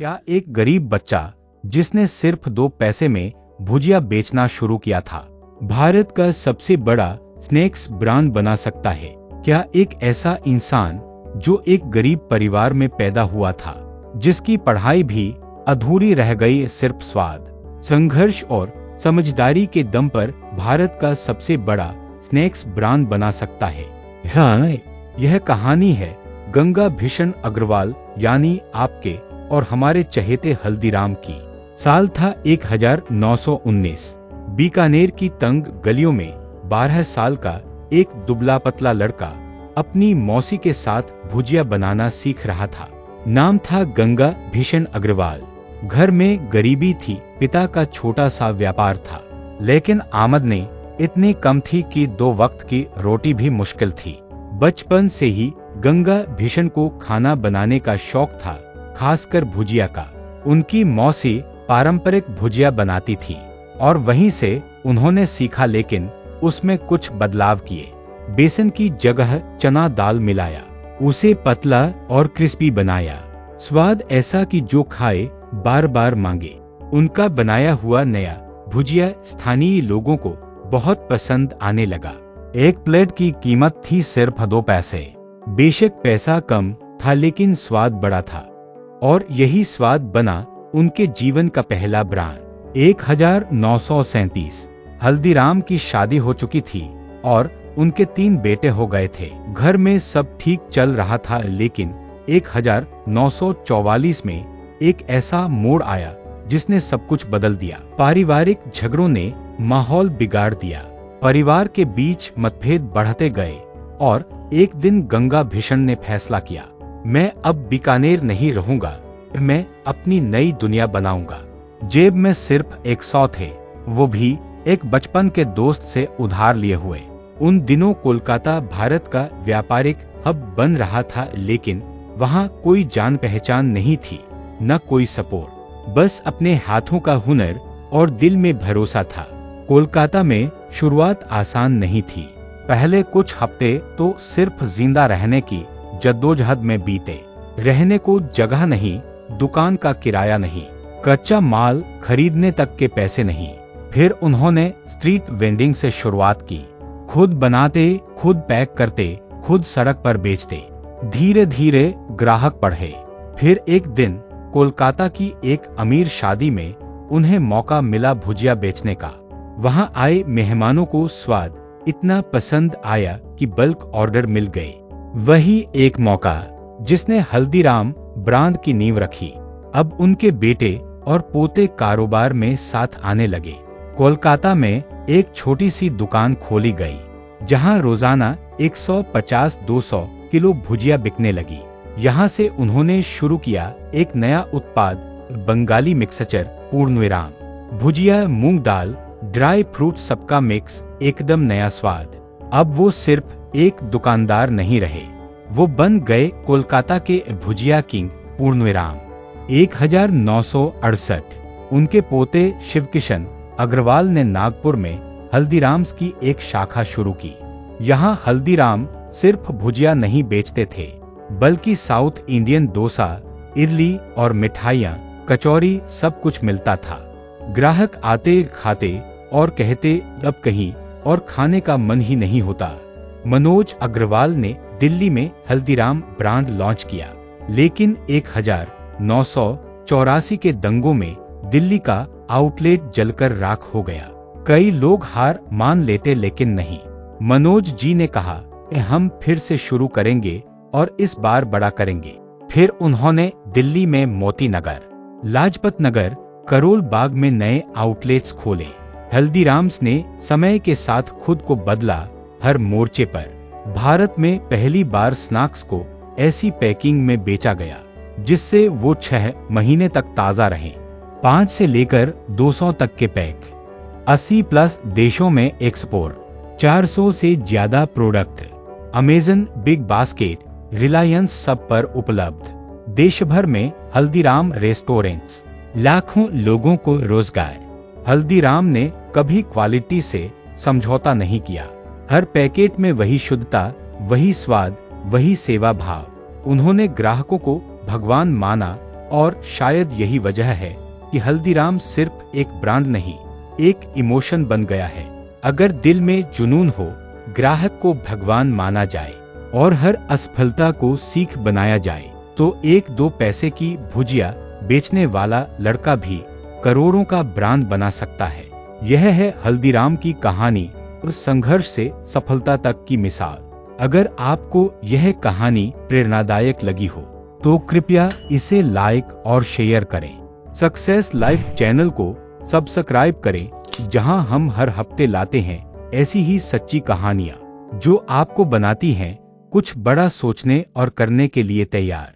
क्या एक गरीब बच्चा जिसने सिर्फ 2 पैसे में भुजिया बेचना शुरू किया था, भारत का सबसे बड़ा स्नैक्स ब्रांड बना सकता है? क्या एक ऐसा इंसान जो एक गरीब परिवार में पैदा हुआ था, जिसकी पढ़ाई भी अधूरी रह गई, सिर्फ स्वाद, संघर्ष और समझदारी के दम पर भारत का सबसे बड़ा स्नैक्स ब्रांड बना सकता है? हाँ, यह कहानी है गंगा भीषण अग्रवाल यानी आपके और हमारे चहेते हल्दीराम की। साल था 1919। बीकानेर की तंग गलियों में 12 साल का एक दुबला पतला लड़का अपनी मौसी के साथ भुजिया बनाना सीख रहा था। नाम था गंगा भीषण अग्रवाल। घर में गरीबी थी, पिता का छोटा सा व्यापार था, लेकिन आमदनी इतनी कम थी कि 2 वक्त की रोटी भी मुश्किल थी। बचपन से ही गंगा भीषण को खाना बनाने का शौक था, खासकर भुजिया का। उनकी मौसी पारंपरिक भुजिया बनाती थी और वहीं से उन्होंने सीखा, लेकिन उसमें कुछ बदलाव किए। बेसन की जगह चना दाल मिलाया, उसे पतला और क्रिस्पी बनाया। स्वाद ऐसा कि जो खाए बार बार मांगे। उनका बनाया हुआ नया भुजिया स्थानीय लोगों को बहुत पसंद आने लगा। एक प्लेट की कीमत थी सिर्फ 2 पैसे। बेशक पैसा कम था, लेकिन स्वाद बड़ा था, और यही स्वाद बना उनके जीवन का पहला ब्रांड। 1937 हल्दीराम की शादी हो चुकी थी और उनके 3 बेटे हो गए थे। घर में सब ठीक चल रहा था, लेकिन 1944 में एक ऐसा मोड़ आया जिसने सब कुछ बदल दिया। पारिवारिक झगड़ों ने माहौल बिगाड़ दिया। परिवार के बीच मतभेद बढ़ते गए और एक दिन गंगा भीषण ने फैसला किया, मैं अब बीकानेर नहीं रहूंगा, मैं अपनी नई दुनिया बनाऊंगा। जेब में सिर्फ 100 थे, वो भी एक बचपन के दोस्त से उधार लिए हुए। उन दिनों कोलकाता भारत का व्यापारिक हब बन रहा था, लेकिन वहाँ कोई जान पहचान नहीं थी, न कोई सपोर्ट, बस अपने हाथों का हुनर और दिल में भरोसा था। कोलकाता में शुरुआत आसान नहीं थी। पहले कुछ हफ्ते तो सिर्फ जिंदा रहने की जद्दोजहद में बीते। रहने को जगह नहीं, दुकान का किराया नहीं, कच्चा माल खरीदने तक के पैसे नहीं। फिर उन्होंने स्ट्रीट वेंडिंग से शुरुआत की। खुद बनाते, खुद पैक करते, खुद सड़क पर बेचते। धीरे धीरे ग्राहक बढ़े। फिर एक दिन कोलकाता की एक अमीर शादी में उन्हें मौका मिला भुजिया बेचने का। वहां आए मेहमानों को स्वाद इतना पसंद आया कि बल्क ऑर्डर मिल गए। वही एक मौका जिसने हल्दीराम ब्रांड की नींव रखी। अब उनके बेटे और पोते कारोबार में साथ आने लगे। कोलकाता में एक छोटी सी दुकान खोली गई, जहां रोजाना 150-200 किलो भुजिया बिकने लगी। यहाँ से उन्होंने शुरू किया एक नया उत्पाद, बंगाली मिक्सचर पूर्णविराम। भुजिया, मूंग दाल, ड्राई फ्रूट, सबका मिक्स, एकदम नया स्वाद। अब वो सिर्फ एक दुकानदार नहीं रहे, वो बन गए कोलकाता के भुजिया किंग पूर्णविराम। 1968 उनके पोते शिवकिशन अग्रवाल ने नागपुर में हल्दीराम्स की एक शाखा शुरू की। यहाँ हल्दीराम सिर्फ भुजिया नहीं बेचते थे, बल्कि साउथ इंडियन डोसा, इडली और मिठाइयाँ, कचौरी, सब कुछ मिलता था। ग्राहक आते, खाते और कहते, अब कहीं और खाने का मन ही नहीं होता। मनोज अग्रवाल ने दिल्ली में हल्दीराम ब्रांड लॉन्च किया, लेकिन 1984 के दंगों में दिल्ली का आउटलेट जलकर राख हो गया। कई लोग हार मान लेते, लेकिन नहीं। मनोज जी ने कहा, हम फिर से शुरू करेंगे और इस बार बड़ा करेंगे। फिर उन्होंने दिल्ली में मोती नगर, लाजपत नगर, करोल बाग में नए आउटलेट्स खोले। हल्दीराम्स ने समय के साथ खुद को बदला हर मोर्चे पर। भारत में पहली बार स्नैक्स को ऐसी पैकिंग में बेचा गया जिससे वो 6 महीने तक ताजा रहे। 5 से लेकर 200 तक के पैक, 80+ देशों में एक्सपोर्ट, 400 से ज्यादा product, Amazon, big basket, Reliance सब पर उपलब्ध। देश भर में हल्दीराम रेस्टोरेंट्स, लाखों लोगों को रोजगार। हल्दीराम ने कभी क्वालिटी से समझौता नहीं किया। हर पैकेट में वही शुद्धता, वही स्वाद, वही सेवा भाव। उन्होंने ग्राहकों को भगवान माना और शायद यही वजह है कि हल्दीराम सिर्फ एक ब्रांड नहीं, एक इमोशन बन गया है। अगर दिल में जुनून हो, ग्राहक को भगवान माना जाए और हर असफलता को सीख बनाया जाए, तो 1-2 पैसे की भुजिया बेचने वाला लड़का भी करोड़ों का ब्रांड बना सकता है। यह है हल्दीराम की कहानी और संघर्ष से सफलता तक की मिसाल। अगर आपको यह कहानी प्रेरणादायक लगी हो तो कृपया इसे लाइक और शेयर करें। सक्सेस लाइफ चैनल को सब्सक्राइब करें, जहां हम हर हफ्ते लाते हैं ऐसी ही सच्ची कहानियां जो आपको बनाती हैं कुछ बड़ा सोचने और करने के लिए तैयार।